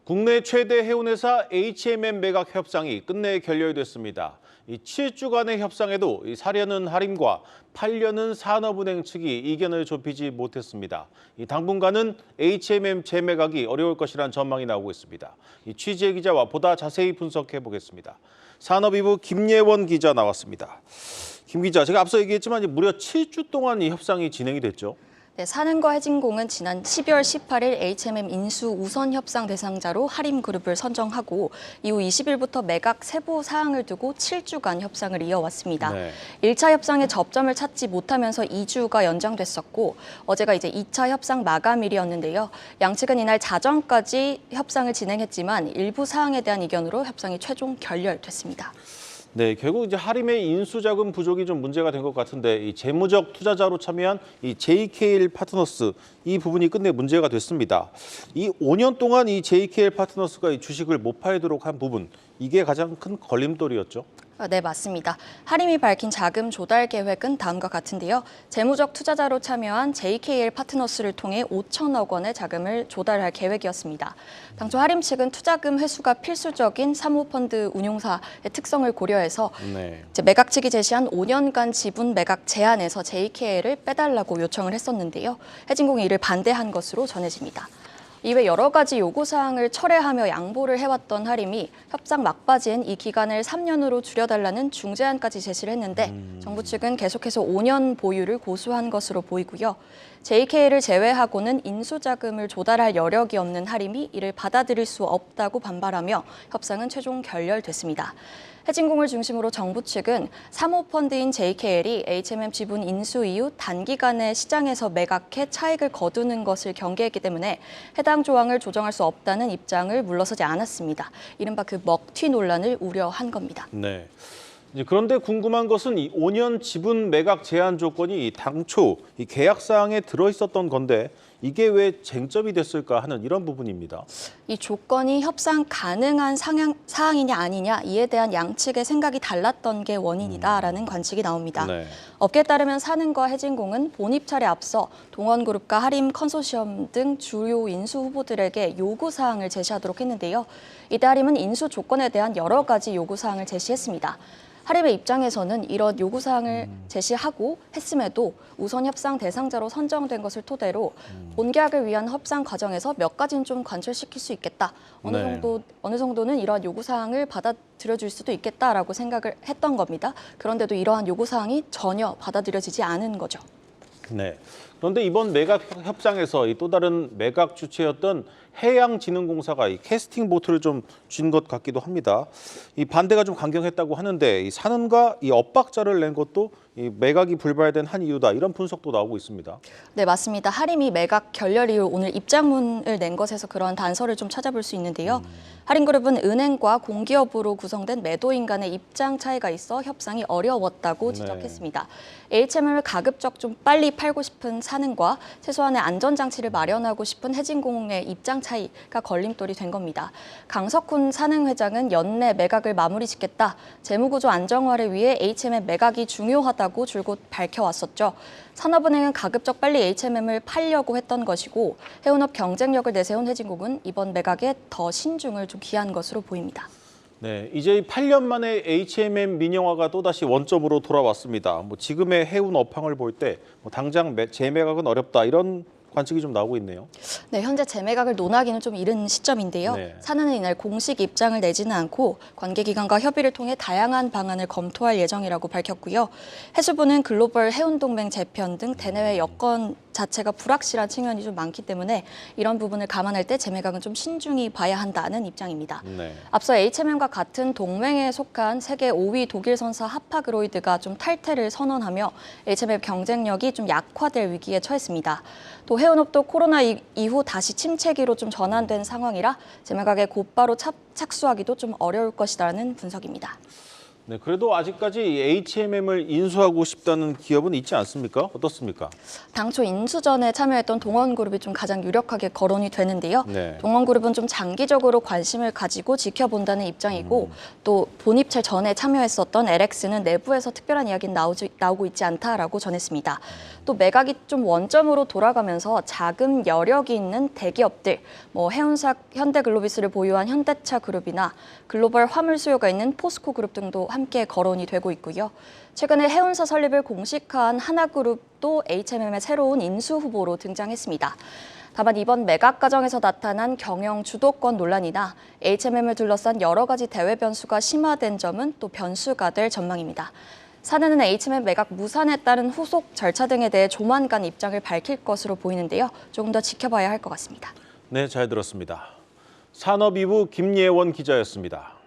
국내 최대 해운회사 H&M 매각 협상이 끝내 결렬됐습니다. 이 7주간의 협상에도 사려는 할인과 팔려는 산업은행 측이 이견을 좁히지 못했습니다. 당분간은 H&M 재매각이 어려울 것이란 전망이 나오고 있습니다. 취재 기자와 보다 자세히 분석해 보겠습니다. 산업이부 김예원 기자 나왔습니다. 김 기자, 제가 앞서 얘기했지만 무려 7주 동안 이 협상이 진행이 됐죠. 네, 산은과 해진공은 지난 12월 18일 H&M 인수 우선 협상 대상자로 하림그룹을 선정하고 이후 20일부터 매각 세부 사항을 두고 7주간 협상을 이어왔습니다. 네. 1차 협상에 접점을 찾지 못하면서 2주가 연장됐었고 어제가 이제 2차 협상 마감일이었는데요. 양측은 이날 자정까지 협상을 진행했지만 일부 사항에 대한 이견으로 협상이 최종 결렬됐습니다. 네, 결국 이제 하림의 인수자금 부족이 좀 문제가 된 것 같은데 이 재무적 투자자로 참여한 이 JKL 파트너스 이 부분이 끝내 문제가 됐습니다. 이 5년 동안 이 JKL 파트너스가 이 주식을 못 팔도록 한 부분 이게 가장 큰 걸림돌이었죠. 네, 맞습니다. 하림이 밝힌 자금 조달 계획은 다음과 같은데요. 재무적 투자자로 참여한 JKL 파트너스를 통해 5천억 원의 자금을 조달할 계획이었습니다. 당초 하림 측은 투자금 회수가 필수적인 사모펀드 운용사의 특성을 고려해서 이제 매각 측이 제시한 5년간 지분 매각 제한에서 JKL을 빼달라고 요청을 했었는데요. 해진공이 이를 반대한 것으로 전해집니다. 이외 여러 가지 요구사항을 철회하며 양보를 해왔던 하림이 협상 막바지엔 이 기간을 3년으로 줄여달라는 중재안까지 제시를 했는데 정부 측은 계속해서 5년 보유를 고수한 것으로 보이고요. JKL을 제외하고는 인수자금을 조달할 여력이 없는 하림이 이를 받아들일 수 없다고 반발하며 협상은 최종 결렬됐습니다. 해진공을 중심으로 정부 측은 사모펀드인 JKL이 H&M 지분 인수 이후 단기간에 시장에서 매각해 차익을 거두는 것을 경계했기 때문에 해당 조항을 조정할 수 없다는 입장을 물러서지 않았습니다. 이른바 그 먹튀 논란을 우려한 겁니다. 네. 그런데 궁금한 것은 이 5년 지분 매각 제한 조건이 당초 이 계약 사항에 들어 있었던 건데 이게 왜 쟁점이 됐을까 하는 이런 부분입니다. 이 조건이 협상 가능한 사항이냐 아니냐 이에 대한 양측의 생각이 달랐던 게 원인이다라는 관측이 나옵니다. 네. 업계에 따르면 산은과 해진공은 본 입찰에 앞서 동원그룹과 하림 컨소시엄 등 주요 인수 후보들에게 요구사항을 제시하도록 했는데요. 이때 하림은 인수 조건에 대한 여러 가지 요구사항을 제시했습니다. 하림의 입장에서는 이런 요구사항을 제시하고 했음에도 우선 협상 대상자로 선정된 것을 토대로 본계약을 위한 협상 과정에서 몇 가지는 좀 관철시킬 수 있겠다. 어느 정도는 이러한 요구사항을 받아들여줄 수도 있겠다라고 생각을 했던 겁니다. 그런데도 이러한 요구사항이 전혀 받아들여지지 않은 거죠. 네. 그런데 이번 매각 협상에서 또 다른 매각 주체였던 해양진흥공사가 이 캐스팅 보트를 좀 쥔 것 같기도 합니다. 이 반대가 좀 강경했다고 하는데 이 산은과 이 엇박자를 낸 것도 이 매각이 불발된 한 이유다 이런 분석도 나오고 있습니다. 네, 맞습니다. 하림이 매각 결렬 이후 오늘 입장문을 낸 것에서 그러한 단서를 좀 찾아볼 수 있는데요. 하림그룹은 은행과 공기업으로 구성된 매도인 간의 입장 차이가 있어 협상이 어려웠다고 지적했습니다. H&M을 가급적 좀 빨리 팔고 싶은 산은과 최소한의 안전장치를 마련하고 싶은 해진공의 입장 차이가 걸림돌이 된 겁니다. 강석훈 산흥 회장은 연내 매각을 마무리 짓겠다. 재무구조 안정화를 위해 H&M 매각이 중요하다고 줄곧 밝혀왔었죠. 산업은행은 가급적 빨리 H&M을 팔려고 했던 것이고 해운업 경쟁력을 내세운 해진공은 이번 매각에 더 신중을 좀 기한 것으로 보입니다. 네, 이제 8년 만에 H&M 민영화가 또다시 원점으로 돌아왔습니다. 지금의 해운 업황을 볼 때 당장 재매각은 어렵다 이런 관측이 좀 나오고 있네요. 네, 현재 재매각을 논하기는 좀 이른 시점인데요. 산은은 이날 공식 입장을 내지는 않고 관계기관과 협의를 통해 다양한 방안을 검토할 예정이라고 밝혔고요. 해수부는 글로벌 해운동맹 재편 등 대내외 여건 자체가 불확실한 측면이 좀 많기 때문에 이런 부분을 감안할 때 재매각은 좀 신중히 봐야 한다는 입장입니다. 앞서 H&M과 같은 동맹에 속한 세계 5위 독일 선사 하파그로이드가 좀 탈퇴를 선언하며 H&M 경쟁력이 좀 약화될 위기에 처했습니다. 또 해운업도 코로나 이후 다시 침체기로 좀 전환된 상황이라 재매각에 곧바로 착수하기도 좀 어려울 것이라는 분석입니다. 네, 그래도 아직까지 HMM을 인수하고 싶다는 기업은 있지 않습니까? 어떻습니까? 당초 인수전에 참여했던 동원그룹이 좀 가장 유력하게 거론이 되는데요. 네. 동원그룹은 좀 장기적으로 관심을 가지고 지켜본다는 입장이고 또 본입찰 전에 참여했었던 LX는 내부에서 특별한 이야기는 나오고 있지 않다라고 전했습니다. 또 매각이 좀 원점으로 돌아가면서 자금 여력이 있는 대기업들, 해운사 현대글로비스를 보유한 현대차 그룹이나 글로벌 화물 수요가 있는 포스코 그룹 등도 함께 거론이 되고 있고요. 최근에 해운사 설립을 공식화한 하나그룹도 HMM의 새로운 인수 후보로 등장했습니다. 다만 이번 매각 과정에서 나타난 경영 주도권 논란이나 HMM을 둘러싼 여러 가지 대외 변수가 심화된 점은 또 변수가 될 전망입니다. 사내는 HMM 매각 무산에 따른 후속 절차 등에 대해 조만간 입장을 밝힐 것으로 보이는데요. 조금 더 지켜봐야 할 것 같습니다. 네, 잘 들었습니다. 산업이부 김예원 기자였습니다.